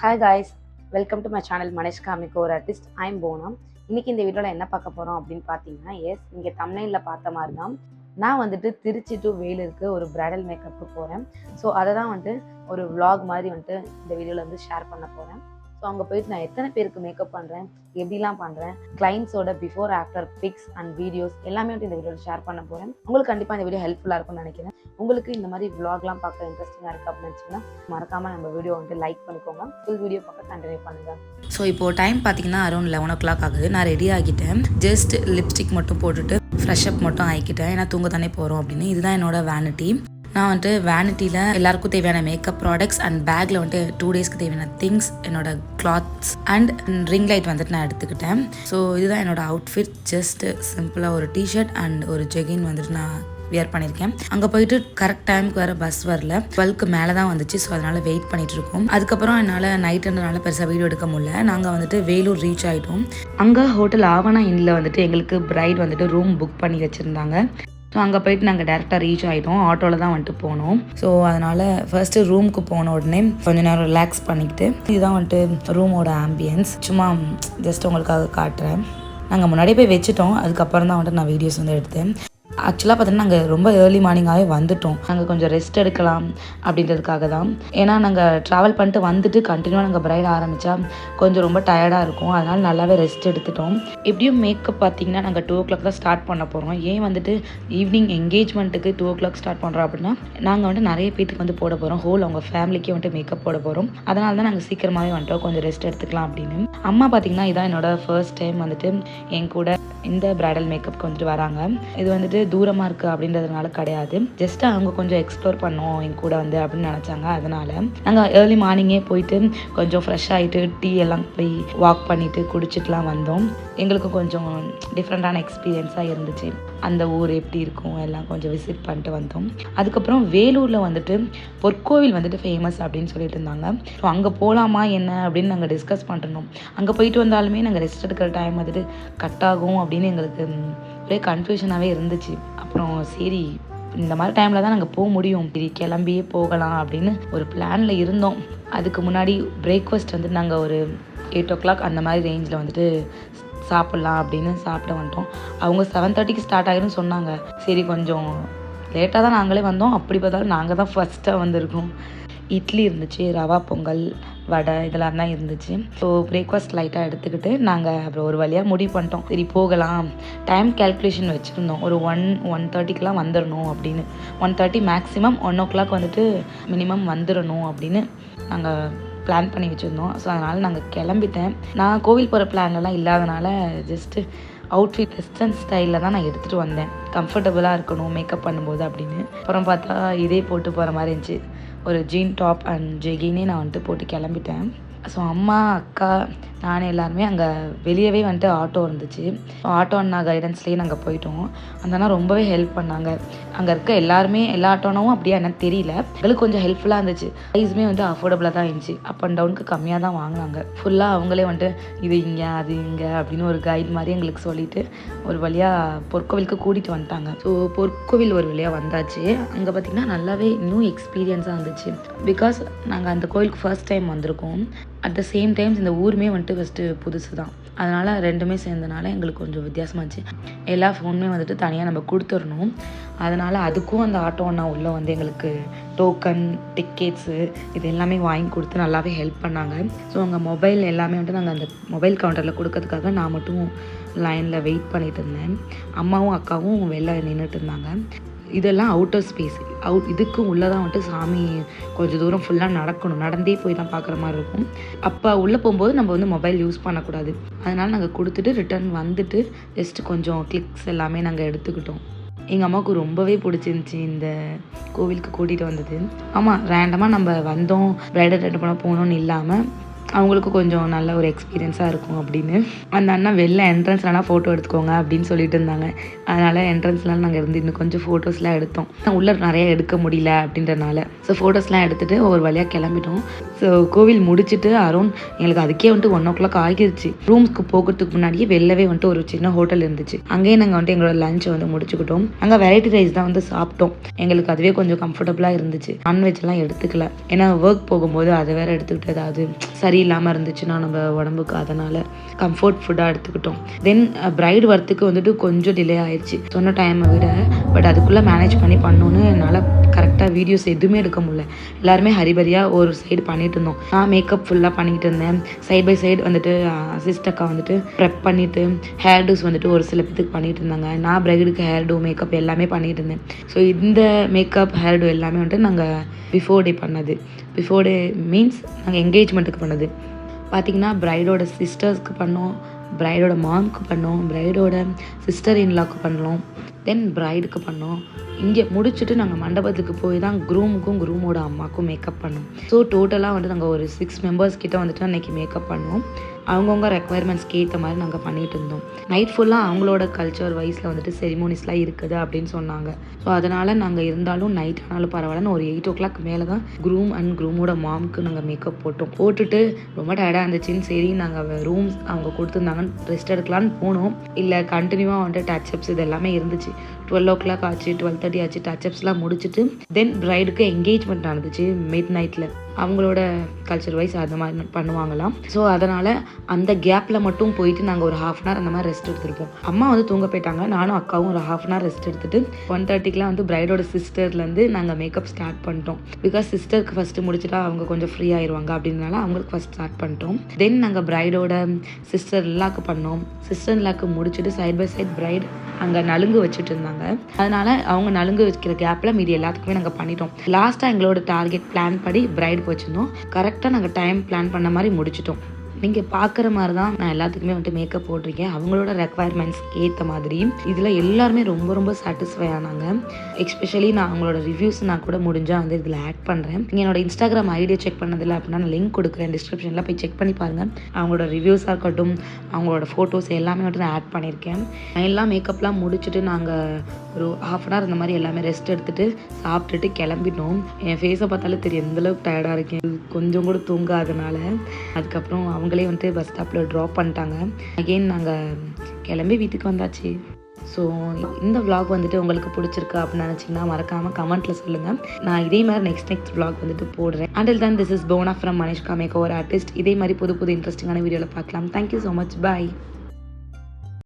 Hi guys, welcome to my channel Manishka Makeup Artist. I am Bonam. இன்னைக்கு இந்த வீடியோல என்ன பார்க்க போறோம் அப்படின்னு பார்த்தீங்கன்னா, எஸ் நீங்க தம்ப்நெயில்ல பார்த்த மாதிரி தான் நான் வந்துட்டு திருச்சி டு வேலூருக்கு ஒரு பிரைடல் மேக்கப்புக்கு போறேன். ஸோ அதை தான் ஒரு vlog மாதிரி இந்த வீடியோல ஷேர் பண்ண போறேன். ஸோ அங்கே போயிட்டு நான் எத்தனை பேருக்கு மேக்கப் பண்ணுறேன், எப்படிலாம் பண்ணுறேன், கிளைண்ட்ஸோட before after pics and videos எல்லாமே இந்த வீடியோவில் ஷேர் பண்ண போகிறேன். உங்களுக்கு கண்டிப்பாக இந்த வீடியோ ஹெல்ப்ஃபுல்லாக இருக்கும்னு நினைக்கிறேன். உங்களுக்கு இந்த மாதிரி vlogலாம் பார்க்க இன்ட்ரெஸ்டிங்காக இருக்குது அப்படின்னு நினச்சிங்கன்னா மறக்காமல் நம்ம வீடியோ லைக் பண்ணிக்கோங்க. ஃபுல் வீடியோ பார்க்க கண்டினியூ பண்ணுங்கள். ஸோ இப்போது டைம் பார்த்தீங்கன்னா அரௌண்ட் 11 o'clock ஆகுது. நான் ரெடி ஆகிட்டேன். ஜஸ்ட் லிப்ஸ்டிக் மட்டும் போட்டுட்டு ஃப்ரெஷ் அப் மட்டும் ஆகிக்கிட்டேன். ஏன்னா தூங்க தானே போகிறோம் அப்படின்னு. இதுதான் என்னோட வேனிட்டி. நான் வேனிட்டியில் எல்லாருக்கும் தேவையான மேக்கப் ப்ராடக்ட்ஸ் அண்ட் பேக்கில் 2 டேஸ்க்கு தேவையான திங்ஸ், என்னோட கிளாத்ஸ் அண்ட் ரிங் லைட் நான் எடுத்துக்கிட்டேன். ஸோ இதுதான் என்னோட அவுட்ஃபிட். ஜஸ்ட் சிம்பிளாக ஒரு டிஷர்ட் அண்ட் ஒரு ஜெகின் நான் வியர் பண்ணியிருக்கேன். அங்கே போயிட்டு கரெக்ட் டைமுக்கு வேறு பஸ் வரல, 12க்கு மேலே தான் வந்துச்சு. ஸோ அதனால் வெயிட் பண்ணிட்டு இருக்கோம். அதுக்கப்புறம் என்னால் நைட்டுன்றனால பெருசாக வீடியோ எடுக்க முடியல. நாங்கள் வேலூர் ரீச் ஆகிட்டோம். அங்கே ஹோட்டல் ஆவணா இன்னில் எங்களுக்கு பிரைட் ரூம் புக் பண்ணி வச்சுருந்தாங்க. ஸோ அங்கே போயிட்டு நாங்கள் டேரெக்டாக ரீச் ஆகிட்டோம். ஆட்டோவில் தான் போனோம். ஸோ அதனால் ஃபர்ஸ்ட்டு ரூமுக்கு போன உடனே கொஞ்சம் நேரம் ரிலாக்ஸ் பண்ணிக்கிட்டு இதுதான் ரூமோட ஆம்பியன்ஸ் சும்மா ஜஸ்ட் உங்களுக்காக காட்டுறேன். நாங்கள் முன்னாடியே போய் வச்சுட்டோம். அதுக்கப்புறம் தான் நான் வீடியோஸ் எடுத்தேன். ஆக்சுவலாக பார்த்தீங்கன்னா நாங்கள் ரொம்ப ஏர்லி மார்னிங்காகவே வந்துட்டோம். நாங்கள் கொஞ்சம் ரெஸ்ட் எடுக்கலாம் அப்படின்றதுக்காக தான். ஏன்னா நாங்கள் ட்ராவல் பண்ணிட்டு வந்துட்டு கண்டினியூவாக நாங்கள் பிரைட் ஆரம்பித்தா கொஞ்சம் ரொம்ப டயர்டாக இருக்கும். அதனால் நல்லாவே ரெஸ்ட் எடுத்துட்டோம். எப்படியும் மேக்கப் பார்த்தீங்கன்னா நாங்கள் 2 o'clock தான் ஸ்டார்ட் பண்ண போகிறோம். ஏன் ஈவினிங் என்கேஜ்மெண்ட்டுக்கு 2 o'clock ஸ்டார்ட் பண்ணுறோம் அப்படின்னா நாங்கள் நிறைய பேத்துக்கு போட போகிறோம். ஹோல் அவங்க ஃபேமிலிக்கே மேக்கப் போட போகிறோம். அதனால தான் நாங்கள் சீக்கிரமாகவே கொஞ்சம் ரெஸ்ட் எடுத்துக்கலாம் அப்படின்னு. அம்மா பார்த்தீங்கன்னா இதான் என்னோட ஃபர்ஸ்ட் டைம் என் கூட இந்த பிரைடல் மேக்கப்க்கு வராங்க. இது தூரமாக இருக்குது அப்படின்றதுனால கிடையாது. ஜஸ்ட் அவங்க கொஞ்சம் எக்ஸ்ப்ளோர் பண்ணோம் என் கூட அப்படின்னு நினச்சாங்க. அதனால் நாங்கள் ஏர்லி மார்னிங்கே போயிட்டு கொஞ்சம் ஃப்ரெஷ் ஆகிட்டு டீ எல்லாம் போய் வாக் பண்ணிவிட்டு குடிச்சிட்டுலாம் வந்தோம். எங்களுக்கு கொஞ்சம் டிஃப்ரெண்ட்டான எக்ஸ்பீரியன்ஸாக இருந்துச்சு. அந்த ஊர் எப்படி இருக்கும் எல்லாம் கொஞ்சம் விசிட் பண்ணிட்டு வந்தோம். அதுக்கப்புறம் வேலூரில் பொற்கோவில் ஃபேமஸ் அப்படின்னு சொல்லிட்டு இருந்தாங்க. ஸோ அங்கே போகலாமா என்ன அப்படின்னு நாங்கள் டிஸ்கஸ் பண்ணிருந்தோம். அங்கே போயிட்டு வந்தாலுமே நாங்கள் ரெஸ்ட் எடுக்கிற டைம் கட் ஆகும் அப்படின்னு எங்களுக்கு ஒரே கன்ஃபியூஷனாகவே இருந்துச்சு. அப்புறம் சரி இந்த மாதிரி டைமில் தான் நாங்கள் போக முடியும், சரி கிளம்பியே போகலாம் அப்படின்னு ஒரு பிளானில் இருந்தோம். அதுக்கு முன்னாடி பிரேக்ஃபாஸ்ட் நாங்கள் ஒரு 8 o'clock அந்த மாதிரி ரேஞ்சில் சாப்பிட்லாம் அப்படின்னு சாப்பிட வந்துட்டோம். அவங்க 7:30க்கு ஸ்டார்ட் ஆகிருன்னு சொன்னாங்க. சரி கொஞ்சம் லேட்டாக தான் நாங்களே வந்தோம். அப்படி பார்த்தாலும் நாங்கள் தான் ஃபஸ்ட்டாக வந்திருக்கோம். இட்லி இருந்துச்சு, ரவா பொங்கல், வடை இதெல்லாம் தான் இருந்துச்சு. ஸோ பிரேக்ஃபாஸ்ட் லைட்டாக எடுத்துக்கிட்டு நாங்கள் அப்புறம் ஒரு வழியாக முடிவு பண்ணிட்டோம். சரி போகலாம். டைம் கேல்குலேஷன் வச்சுருந்தோம். ஒரு 1:30க்கெலாம் வந்துடணும் அப்படின்னு. 1:30 மேக்ஸிமம் 1 o'clock மினிமம் வந்துடணும் அப்படின்னு நாங்கள் பிளான் பண்ணி வச்சுருந்தோம். ஸோ அதனால் நாங்கள் கிளம்பிட்டேன். நான் கோவில் போகிற பிளான்லாம் இல்லாதனால ஜஸ்ட்டு அவுட்ஃபிட் வெஸ்டர்ன் ஸ்டைலில் தான் நான் எடுத்துகிட்டு வந்தேன். கம்ஃபர்டபுளாக இருக்கணும் மேக்கப் பண்ணும்போது அப்படின்னு. அப்புறம் பார்த்தா இதே போட்டு போகிற மாதிரி இருந்துச்சு. ஒரு ஜீன் டாப் அண்ட் ஜெகினே நான் போட்டு கிளம்பிட்டேன். ஸோ அம்மா, அக்கா, நானே எல்லாருமே அங்கே வெளியவே ஆட்டோ இருந்துச்சு. ஆட்டோ அண்ணா கைடன்ஸ்லேயே நாங்கள் போயிட்டோம். அந்த அண்ணா ரொம்பவே ஹெல்ப் பண்ணாங்க. அங்கே இருக்க எல்லாருமே எல்லா ஆட்டோனாவும் அப்படியே எனக்கு தெரியல, எங்களுக்கு கொஞ்சம் ஹெல்ப்ஃபுல்லாக இருந்துச்சு. ப்ரைஸுமே அஃபோர்டபுளாக தான் இருந்துச்சு. அப் அண்ட் டவுனுக்கு கம்மியாக தான் வாங்கினாங்க. ஃபுல்லாக அவங்களே இது இங்கே அது இங்கே அப்படின்னு ஒரு கைட் மாதிரி எங்களுக்கு சொல்லிவிட்டு ஒரு வழியாக பொற்கோவிலுக்கு கூட்டிகிட்டு வந்துட்டாங்க. ஸோ பொற்கோவில் ஒரு வழியாக வந்தாச்சு. அங்கே பார்த்திங்கன்னா நல்லாவே நியூ எக்ஸ்பீரியன்ஸாக இருந்துச்சு. பிகாஸ் நாங்கள் அந்த கோயிலுக்கு ஃபர்ஸ்ட் டைம் வந்திருக்கோம். அட் த சேம் டைம்ஸ் இந்த ஊருமே ஃபஸ்ட்டு புதுசு தான். அதனால் ரெண்டுமே சேர்ந்தனால எங்களுக்கு கொஞ்சம் வித்தியாசமாக இருந்துச்சு. எல்லா ஃபோனுமே தனியாக நம்ம கொடுத்துடணும். அதனால் அதுக்கும் அந்த ஆட்டோ அண்ணா உள்ளே எங்களுக்கு டோக்கன், டிக்கெட்ஸு இது எல்லாமே வாங்கி கொடுத்து நல்லாவே ஹெல்ப் பண்ணாங்க. ஸோ அங்கே மொபைல் எல்லாமே நாங்கள் அந்த மொபைல் கவுண்டரில் கொடுக்கறதுக்காக நான் மட்டும் லைனில் வெயிட் பண்ணிட்டு இருந்தேன். அம்மாவும் அக்காவும் வெளில நின்றுட்டு இருந்தாங்க. இதெல்லாம் அவுட்டர் ஸ்பேஸ். இதுக்கு உள்ளே தான் சாமி கொஞ்சம் தூரம் ஃபுல்லாக நடந்தே போய் தான் பார்க்குற மாதிரி இருக்கும். அப்போ உள்ளே போகும்போது நம்ம மொபைல் யூஸ் பண்ணக்கூடாது. அதனால் நாங்கள் கொடுத்துட்டு ரிட்டர்ன் வந்துட்டு ஜஸ்ட்டு கொஞ்சம் கிளிக்ஸ் எல்லாமே நாங்கள் எடுத்துக்கிட்டோம். எங்கள் அம்மாவுக்கு ரொம்பவே பிடிச்சிருந்துச்சி இந்த கோவிலுக்கு கூட்டிகிட்டு வந்தது. ஆமாம், ரேண்டமாக நம்ம வந்தோம் பிரைடல் அட்டெண்ட் பண்ண போகணுன்னு இல்லாமல் அவங்களுக்கு கொஞ்சம் நல்ல ஒரு எக்ஸ்பீரியன்ஸாக இருக்கும் அப்படின்னு. அந்த அண்ணா வெளில என்ட்ரன்ஸ்லாம் ஃபோட்டோ எடுத்துக்கோங்க அப்படின்னு சொல்லிட்டு இருந்தாங்க. அதனால் என்ட்ரன்ஸ்லாம் நாங்கள் இருந்து இன்னும் கொஞ்சம் ஃபோட்டோஸ்லாம் எடுத்தோம். உள்ளே நிறைய எடுக்க முடியல அப்படின்றனால ஸோ ஃபோட்டோஸ்லாம் எடுத்துகிட்டு ஒவ்வொரு வழியாக கிளம்பிட்டோம். ஸோ கோவில் முடிச்சுட்டு அரௌண்ட் எங்களுக்கு அதுக்கே வந்துட்டு 1:00 ஆகிருச்சு. ரூம்ஸ்க்கு போகிறதுக்கு முன்னாடியே வெளிலவே வந்துட்டு ஒரு சின்ன ஹோட்டல் இருந்துச்சு. அங்கேயே நாங்கள் வந்துட்டு எங்களோட லஞ்சை வந்து முடிச்சுக்கிட்டோம். அங்கே வெரைட்டி ரைஸ் தான் வந்து சாப்பிட்டோம். எங்களுக்கு அதுவே கொஞ்சம் கம்ஃபர்டபுளாக இருந்துச்சு. நான்வெஜ்லாம் எடுத்துக்கல, ஏன்னா ஒர்க் போகும்போது அதை வேற எடுத்துக்கிட்டு ஏதாவது சரியில்லாமல் இருந்துச்சுன்னா நம்ம உடம்புக்கு, அதனால் கம்ஃபர்ட் ஃபுட்டாக எடுத்துக்கிட்டோம். தென் பிரைட் வரத்துக்கு வந்துட்டு கொஞ்சம் டிலே ஆயிடுச்சு சொன்ன டைமை விட. பட் அதுக்குள்ளே மேனேஜ் பண்ணணும்னு என்னால் கரெக்டாக வீடியோஸ் எதுவுமே எடுக்க முடியல. எல்லாருமே ஹரிபரியாக ஒரு சைடு பண்ணிட்டு இருந்தோம். நான் மேக்கப் ஃபுல்லாக பண்ணிக்கிட்டு இருந்தேன். சைட் பை சைடு வந்துட்டு அசிஸ்ட் அக்கா வந்துட்டு ப்ரெப் பண்ணிவிட்டு ஹேர் டூஸ் வந்துட்டு ஒரு சில பேத்துக்கு பண்ணிட்டு இருந்தாங்க. நான் பிரைடுக்கு ஹேர் டூ மேக்கப் எல்லாமே பண்ணிட்டு இருந்தேன். ஸோ இந்த மேக்கப் ஹேர் டூ எல்லாமே வந்துட்டு நாங்கள் பிஃபோர் டே பண்ணது. பிஃபோர் டே மீன்ஸ் நாங்கள் என்கேஜ்மெண்ட்டுக்கு பண்ணது. பார்த்திங்கன்னா பிரைடோட சிஸ்டர்ஸ்க்கு பண்ணோம், பிரைடோட மாம்க்கு பண்ணோம், பிரைடோட சிஸ்டர் இன்லாக்கு பண்ணோம், தென் பிரைடுக்கு பண்ணோம். இங்கே முடிச்சுட்டு நாங்கள் மண்டபத்துக்கு போய் தான் க்ரூமுக்கும் க்ரூமோட அம்மாவுக்கும் மேக்கப் பண்ணோம். ஸோ டோட்டலாக வந்துட்டு நாங்கள் ஒரு 6 மெம்பர்ஸ் கிட்ட வந்துட்டு அன்றைக்கி மேக்கப் பண்ணோம். அவங்கவுங்க ரெக்குவயர்மெண்ட்ஸ்க்கு ஏற்ற மாதிரி நாங்கள் பண்ணிகிட்டு இருந்தோம். நைட் ஃபுல்லாக அவங்களோட கல்ச்சர் வைஸில் வந்துட்டு செரிமோனிஸ்லாம் இருக்குது அப்படின்னு சொன்னாங்க. ஸோ அதனால் நாங்கள் இருந்தாலும் நைட் ஆனாலும் பரவாயில்லன்னு ஒரு 8:00 மேலே தான் க்ரூம் அண்ட் க்ரூமோட மாமுக்கு நாங்கள் மேக்கப் போட்டோம். போட்டுட்டு ரொம்ப டயர்டாக இருந்துச்சுன்னு சரி நாங்கள் ரூம்ஸ் அவங்க கொடுத்துருந்தாங்கன்னு ரெஸ்ட் எடுக்கலான்னு போனோம். இல்லை கண்டினியூவாக வந்துட்டு டச்சப்ஸ் இது எல்லாமே இருந்துச்சு. 12:00 ஆச்சு, 12:30 ஆச்சு. டச்சப்ஸ்லாம் முடிச்சுட்டு தென் பிரைடுக்கு என்கேஜ்மெண்ட் நடந்துச்சு மிட் நைட்டில். அவங்களோட கல்ச்சர் வைஸ் அந்த மாதிரி பண்ணுவாங்களாம். ஸோ அதனால் அந்த கேப்பில் மட்டும் போயிட்டு நாங்கள் ஒரு 1/2 hour அந்த மாதிரி ரெஸ்ட் எடுத்துருப்போம். அம்மா வந்து தூங்க போயிட்டாங்க. நானும் அக்காவும் ஒரு 1/2 hour ரெஸ்ட் எடுத்துட்டு 1:30 வந்து பிரைடோட சிஸ்டர்லேருந்து நாங்கள் மேக்கப் ஸ்டார்ட் பண்ணிட்டோம். பிகாஸ் சிஸ்டருக்கு ஃபஸ்ட்டு முடிச்சுட்டா அவங்க கொஞ்சம் ஃப்ரீ ஆயிடுவாங்க அப்படின்றனால அவங்களுக்கு ஃபஸ்ட் ஸ்டார்ட் பண்ணிட்டோம். தென் நாங்கள் பிரைடோட சிஸ்டர் இல்லாக்கு பண்ணோம். சிஸ்டர் இல்லாக்கு முடிச்சுட்டு சைட் பை சைட் பிரைட் அங்கே நலுங்கு வச்சுட்டு இருந்தாங்க. அதனால் அவங்க நலுங்கு வைக்கிற கேப்பில் மீதி எல்லாத்துக்குமே நாங்கள் பண்ணிட்டோம். லாஸ்ட்டாக எங்களோட டார்கெட் பிளான் படி பிரைட் வச்சுருந்தோம். கரெக்டாக நாங்கள் டைம் பிளான் பண்ண மாதிரி முடிச்சிட்டோம். நீங்கள் பார்க்குற மாதிரி தான் நான் எல்லாத்துக்குமே வந்துட்டு மேக்கப் போட்டிருக்கேன். அவங்களோட ரெக்குவயர்மெண்ட்ஸ்க்கு ஏற்ற மாதிரி. இதில் எல்லாருமே ரொம்ப ரொம்ப சாட்டிஸ்ஃபை ஆனாங்க. எஸ்பெஷலி நான் அவங்களோட ரிவ்யூஸ் நான் கூட முடிஞ்சால் வந்து இதில் ஆட் பண்ணுறேன். நீங்கள் என்னோட இன்ஸ்டாகிராம் ஐடியை செக் பண்ணதில்லை அப்படின்னா நான் லிங்க் கொடுக்குறேன் டிஸ்கிரிப்ஷனில், போய் செக் பண்ணி பாருங்கள். அவங்களோட ரிவ்யூஸாக இருக்கட்டும், அவங்களோட ஃபோட்டோஸ் எல்லாமே வந்துட்டு நான் ஆட் பண்ணியிருக்கேன். எல்லாம் மேக்கப்லாம் முடிச்சுட்டு நாங்கள் ஒரு 1/2 hour இந்த மாதிரி எல்லாமே ரெஸ்ட் எடுத்துகிட்டு சாப்பிட்டுட்டு கிளம்பிட்டோம். என் ஃபேஸை பார்த்தாலே தெரியும் எந்தளவுக்கு டயர்டாக இருக்கேன், கொஞ்சம் கூட தூங்காதனால. அதுக்கப்புறம் அவங்களே வந்துட்டு பஸ் ஸ்டாப்பில் ட்ராப் பண்ணிட்டாங்க. அகெயின் நாங்கள் கிளம்பி வீட்டுக்கு வந்தாச்சு. ஸோ இந்த vlog வந்துட்டு உங்களுக்கு பிடிச்சிருக்கு அப்படின்னு நினச்சிங்கன்னா மறக்காமல் கமெண்ட்டில் சொல்லுங்கள். நான் இதே மாதிரி நெக்ஸ்ட் vlog வந்துட்டு போடுறேன். Until then, this is Bona from Manishka Makeover Artist. இதே மாதிரி புது இன்ட்ரெஸ்டிங்கான வீடியோவில் பார்க்கலாம். Thank you so much. பாய்.